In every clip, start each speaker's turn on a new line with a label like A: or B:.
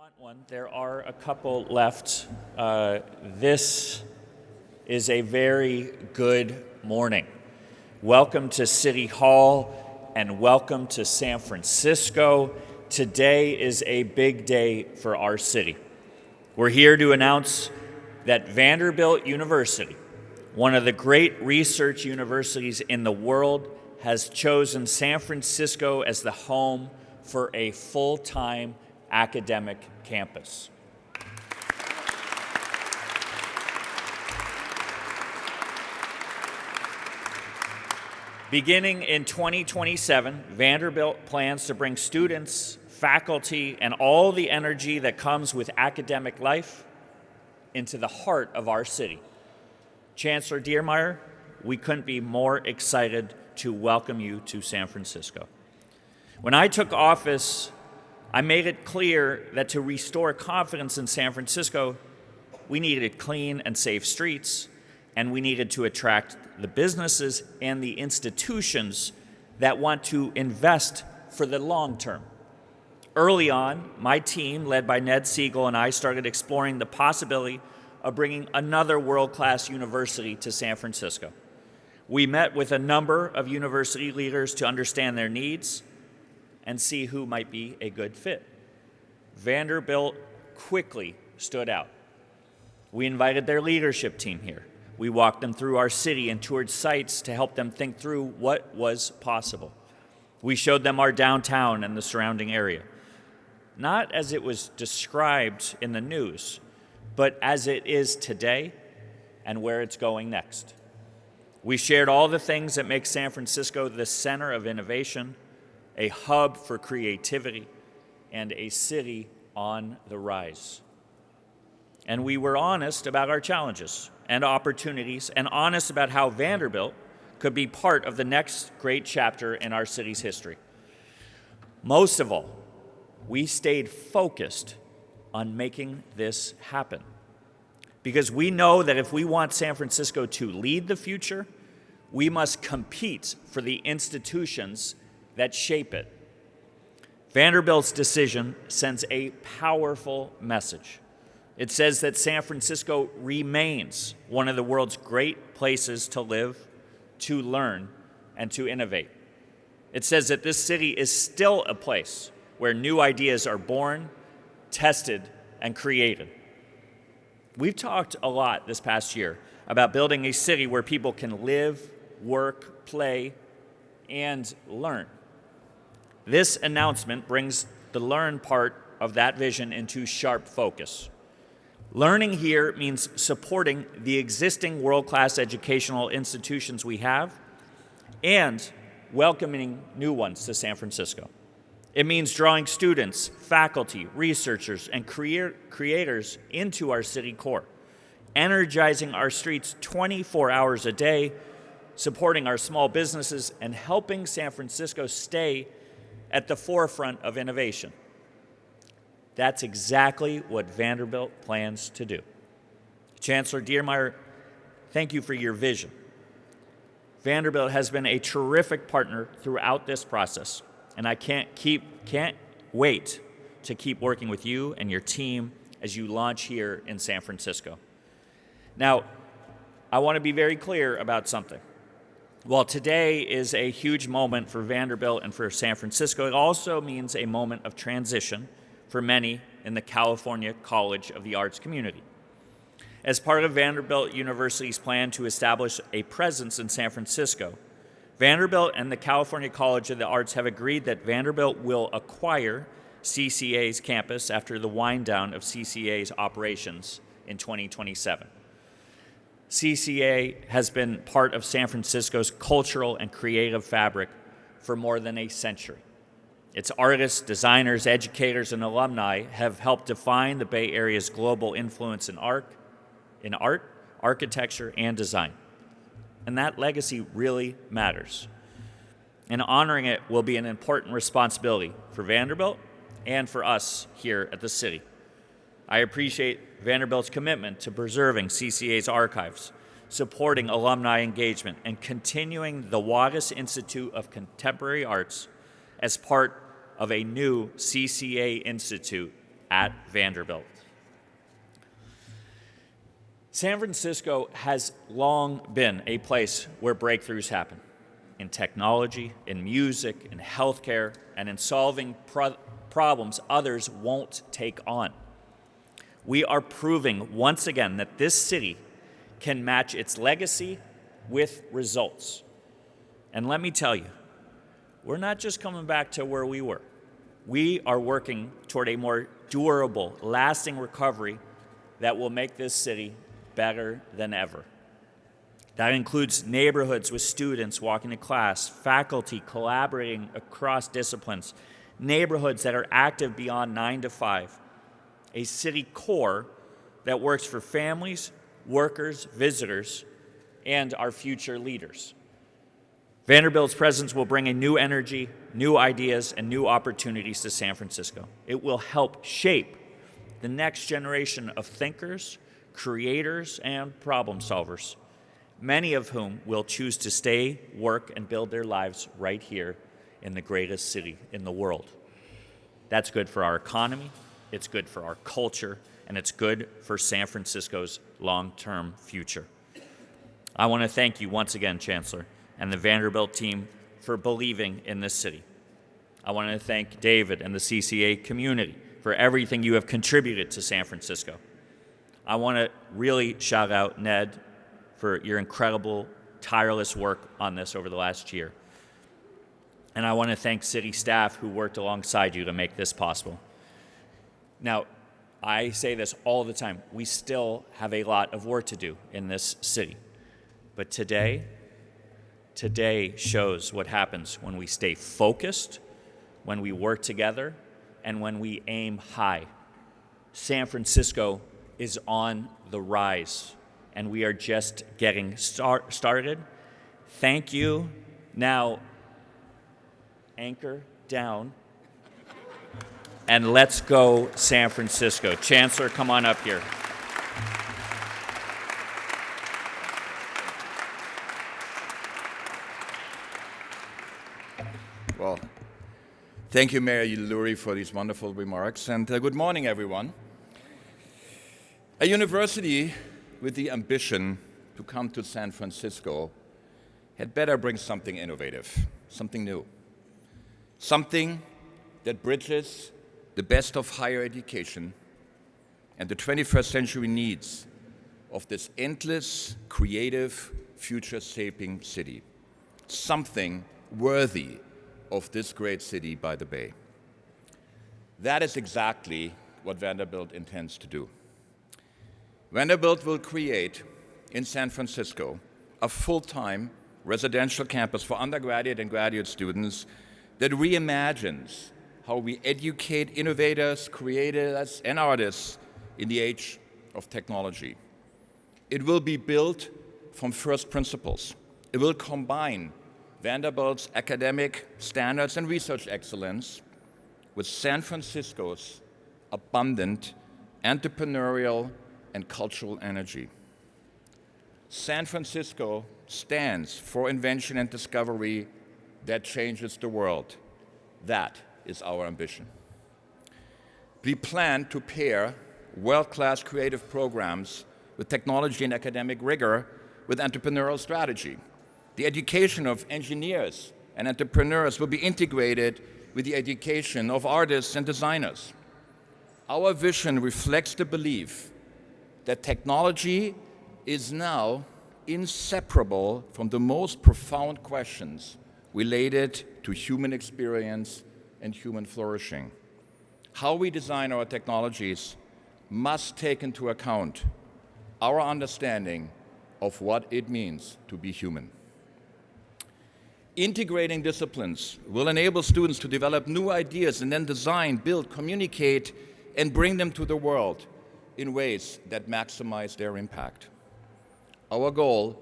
A: want one, there are a couple left. This is a very good morning. Welcome to City Hall and welcome to San Francisco. Today is a big day for our city. We're here to announce that Vanderbilt University, one of the great research universities in the world, has chosen San Francisco as the home for a full-time academic campus. Beginning in 2027, Vanderbilt plans to bring students, faculty, and all the energy that comes with academic life into the heart of our city. Chancellor Diermeyer, we couldn't be more excited to welcome you to San Francisco. When I took office, I made it clear that to restore confidence in San Francisco, we needed clean and safe streets, and we needed to attract the businesses and the institutions that want to invest for the long term. Early on, my team, led by Ned Siegel, and I started exploring the possibility of bringing another world-class university to San Francisco. We met with a number of university leaders to understand their needs and see who might be a good fit. Vanderbilt quickly stood out. We invited their leadership team here. We walked them through our city and toured sites to help them think through what was possible. We showed them our downtown and the surrounding area, not as it was described in the news, but as it is today and where it's going next. We shared all the things that make San Francisco the center of innovation, a hub for creativity, and a city on the rise. And we were honest about our challenges and opportunities, and honest about how Vanderbilt could be part of the next great chapter in our city's history. Most of all, we stayed focused on making this happen. Because we know that if we want San Francisco to lead the future, we must compete for the institutions that shape it. Vanderbilt's decision sends a powerful message. It says that San Francisco remains one of the world's great places to live, to learn, and to innovate. It says that this city is still a place where new ideas are born, tested, and created. We've talked a lot this past year about building a city where people can live, work, play, and learn. This announcement brings the learn part of that vision into sharp focus. Learning here means supporting the existing world-class educational institutions we have and welcoming new ones to San Francisco. It means drawing students, faculty, researchers, and creators into our city core, energizing our streets 24 hours a day, supporting our small businesses, and helping San Francisco stay at the forefront of innovation. That's exactly what Vanderbilt plans to do. Chancellor Diermeyer, thank you for your vision. Vanderbilt has been a terrific partner throughout this process, and I can't wait to keep working with you and your team as you launch here in San Francisco. Now, I want to be very clear about something. While today is a huge moment for Vanderbilt and for San Francisco, it also means a moment of transition for many in the California College of the Arts community. As part of Vanderbilt University's plan to establish a presence in San Francisco, Vanderbilt and the California College of the Arts have agreed that Vanderbilt will acquire CCA's campus after the wind down of CCA's operations in 2027. CCA has been part of San Francisco's cultural and creative fabric for more than a century. Its artists, designers, educators, and alumni have helped define the Bay Area's global influence in art, architecture, and design. And that legacy really matters. And honoring it will be an important responsibility for Vanderbilt and for us here at the city. I appreciate Vanderbilt's commitment to preserving CCA's archives, supporting alumni engagement, and continuing the Wattis Institute of Contemporary Arts as part of a new CCA Institute at Vanderbilt. San Francisco has long been a place where breakthroughs happen in technology, in music, in healthcare, and in solving problems others won't take on. We are proving once again that this city can match its legacy with results. And let me tell you, we're not just coming back to where we were. We are working toward a more durable, lasting recovery that will make this city better than ever. That includes neighborhoods with students walking to class, faculty collaborating across disciplines, neighborhoods that are active beyond 9 to 5, a city core that works for families, workers, visitors, and our future leaders. Vanderbilt's presence will bring a new energy, new ideas, and new opportunities to San Francisco. It will help shape the next generation of thinkers, creators, and problem solvers, many of whom will choose to stay, work, and build their lives right here in the greatest city in the world. That's good for our economy, it's good for our culture, and it's good for San Francisco's long-term future. I want to thank you once again, Chancellor, and the Vanderbilt team for believing in this city. I want to thank David and the CCA community for everything you have contributed to San Francisco. I want to really shout out Ned for your incredible, tireless work on this over the last year. And I want to thank city staff who worked alongside you to make this possible. Now, I say this all the time, we still have a lot of work to do in this city. But today shows what happens when we stay focused, when we work together, and when we aim high. San Francisco is on the rise, and we are just getting started. Thank you. Now, anchor down, and let's go San Francisco. Chancellor, come on up here.
B: Well, thank you, Mayor Lurie, for these wonderful remarks, and good morning, everyone. A university with the ambition to come to San Francisco had better bring something innovative, something new, something that bridges the best of higher education and the 21st century needs of this endless, creative, future-shaping city, something worthy of this great city by the Bay. That is exactly what Vanderbilt intends to do. Vanderbilt will create in San Francisco a full-time residential campus for undergraduate and graduate students that reimagines how we educate innovators, creators, and artists in the age of technology. It will be built from first principles. It will combine Vanderbilt's academic standards and research excellence with San Francisco's abundant entrepreneurial and cultural energy. San Francisco stands for invention and discovery that changes the world. That is our ambition. We plan to pair world-class creative programs with technology and academic rigor with entrepreneurial strategy. The education of engineers and entrepreneurs will be integrated with the education of artists and designers. Our vision reflects the belief that technology is now inseparable from the most profound questions related to human experience and human flourishing. How we design our technologies must take into account our understanding of what it means to be human. Integrating disciplines will enable students to develop new ideas and then design, build, communicate, and bring them to the world in ways that maximize their impact. Our goal,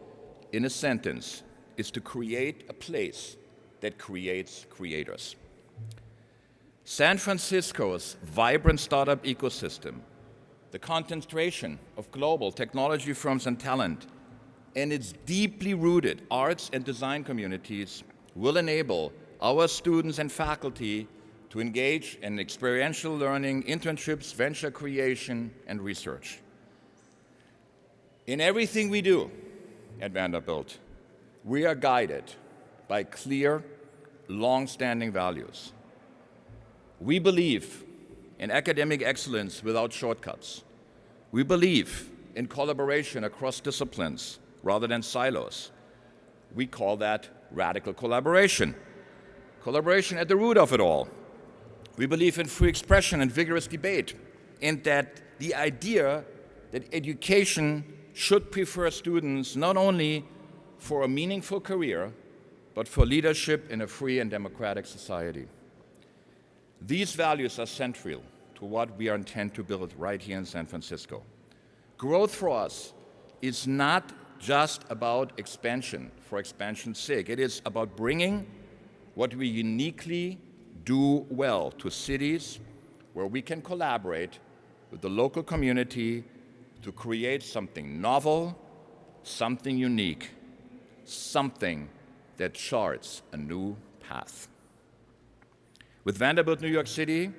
B: in a sentence, is to create a place that creates creators. San Francisco's vibrant startup ecosystem, the concentration of global technology firms and talent, and its deeply rooted arts and design communities will enable our students and faculty to engage in experiential learning, internships, venture creation, and research. In everything we do at Vanderbilt, we are guided by clear, long-standing values. We believe in academic excellence without shortcuts. We believe in collaboration across disciplines rather than silos. We call that radical collaboration. Collaboration at the root of it all. We believe in free expression and vigorous debate, and that the idea that education should prepare students not only for a meaningful career, but for leadership in a free and democratic society. These values are central to what we intend to build right here in San Francisco. Growth for us is not just about expansion for expansion's sake. It is about bringing what we uniquely do well to cities where we can collaborate with the local community to create something novel, something unique, something that charts a new path. With Vanderbilt, New York City,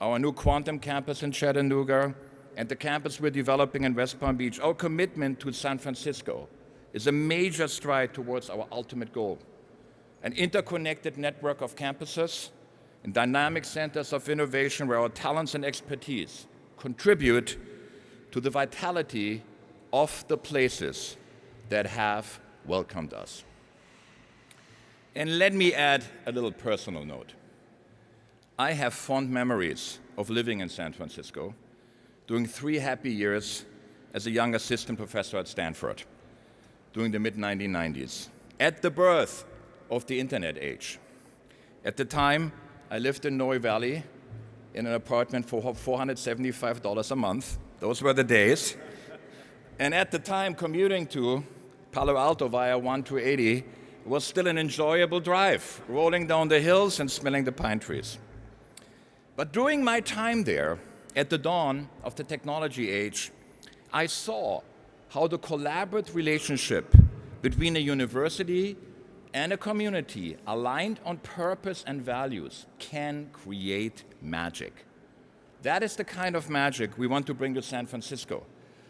B: our new quantum campus in Chattanooga, and the campus we're developing in West Palm Beach, our commitment to San Francisco is a major stride towards our ultimate goal: an interconnected network of campuses and dynamic centers of innovation where our talents and expertise contribute to the vitality of the places that have welcomed us. And let me add a little personal note. I have fond memories of living in San Francisco, during 3 happy years as a young assistant professor at Stanford during the mid-1990s, at the birth of the internet age. At the time, I lived in Noe Valley in an apartment for $475 a month. Those were the days. And at the time, commuting to Palo Alto via 1-280 was still an enjoyable drive, rolling down the hills and smelling the pine trees. But during my time there, at the dawn of the technology age, I saw how the collaborative relationship between a university and a community aligned on purpose and values can create magic. That is the kind of magic we want to bring to San Francisco.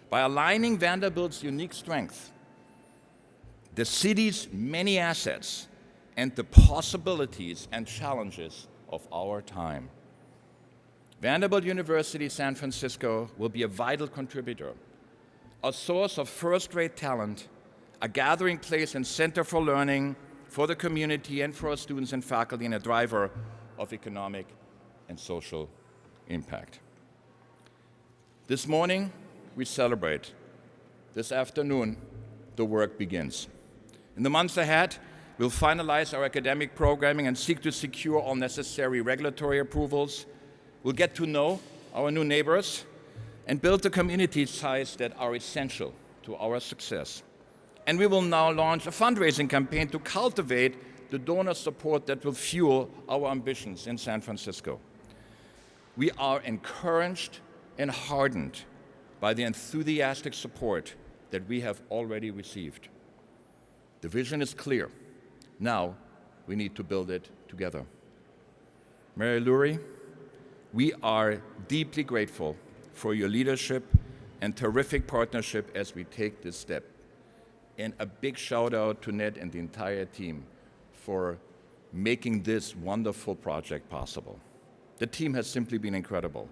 B: By aligning Vanderbilt's unique strength, the city's many assets, and the possibilities and challenges of our time. Vanderbilt University San Francisco will be a vital contributor, a source of first-rate talent, a gathering place and center for learning for the community and for our students and faculty, and a driver of economic and social impact. This morning, we celebrate. This afternoon, the work begins. In the months ahead, we'll finalize our academic programming and seek to secure all necessary regulatory approvals. We'll get to know our new neighbors and build the community ties that are essential to our success. And we will now launch a fundraising campaign to cultivate the donor support that will fuel our ambitions in San Francisco. We are encouraged and heartened by the enthusiastic support that we have already received. The vision is clear. Now we need to build it together. Mayor Lurie, we are deeply grateful for your leadership and terrific partnership as we take this step. And a big shout out to Ned and the entire team for making this wonderful project possible. The team has simply been incredible.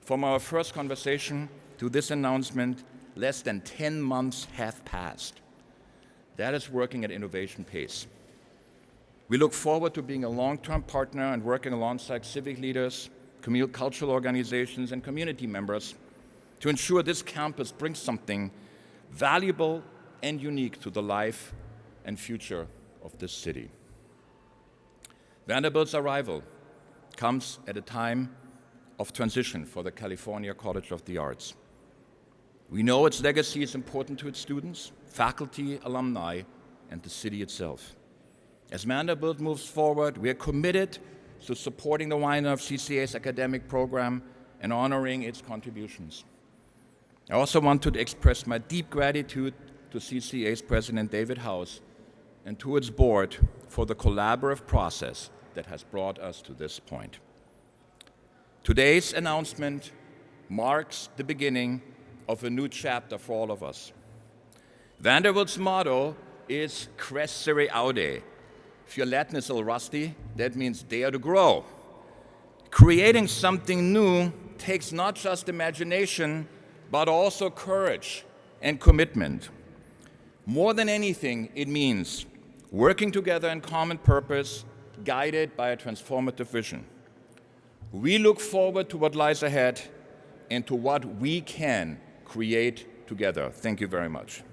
B: From our first conversation to this announcement, less than 10 months have passed. That is working at innovation pace. We look forward to being a long-term partner and working alongside civic leaders, cultural organizations, and community members to ensure this campus brings something valuable and unique to the life and future of this city. Vanderbilt's arrival comes at a time of transition for the California College of the Arts. We know its legacy is important to its students, faculty, alumni, and the city itself. As Vanderbilt moves forward, we are committed to supporting the wind-up of CCA's academic program and honoring its contributions. I also want to express my deep gratitude to CCA's President David House and to its board for the collaborative process that has brought us to this point. Today's announcement marks the beginning of a new chapter for all of us. Vanderbilt's motto is Crescere Aude. If your Latin is a little rusty, that means dare to grow. Creating something new takes not just imagination, but also courage and commitment. More than anything, it means working together in common purpose, guided by a transformative vision. We look forward to what lies ahead and to what we can create together. Thank you very much.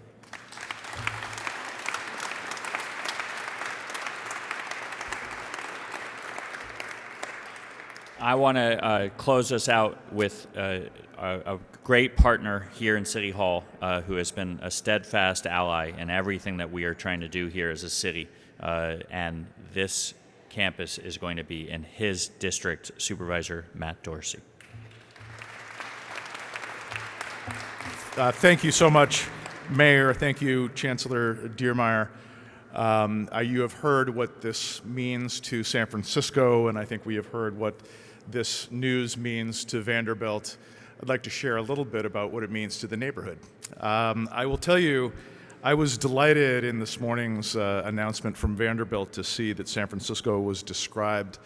A: I want to close us out with a great partner here in City Hall who has been a steadfast ally in everything that we are trying to do here as a city. And this campus is going to be in his district, Supervisor Matt Dorsey.
C: Thank you so much, Mayor. Thank you, Chancellor Diermeier. You have heard what this means to San Francisco, and I think we have heard what this news means to Vanderbilt. I'd like to share a little bit about what it means to the neighborhood. I will tell you, I was delighted in this morning's announcement from Vanderbilt to see that San Francisco was described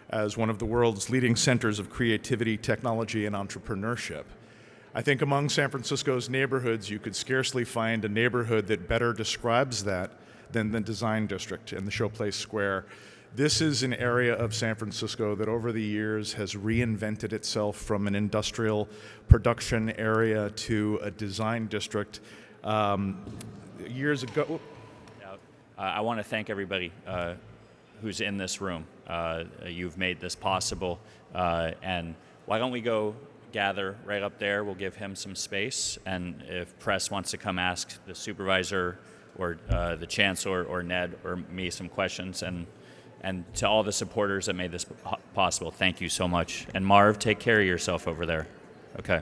C: as one of the world's leading centers of creativity, technology, and entrepreneurship. I think among San Francisco's neighborhoods, you could scarcely find a neighborhood that better describes that than the Design District and the Showplace Square. This is an area of San Francisco that over the years has reinvented itself from an industrial production area to a design district. Years ago...
A: I want to thank everybody who's in this room. You've made this possible. And why don't we go gather right up there? We'll give him some space. And if press wants to come ask the supervisor or the chancellor or Ned or me some questions. And to all the supporters that made this possible, thank you so much. And Marv, take care of yourself over there. Okay.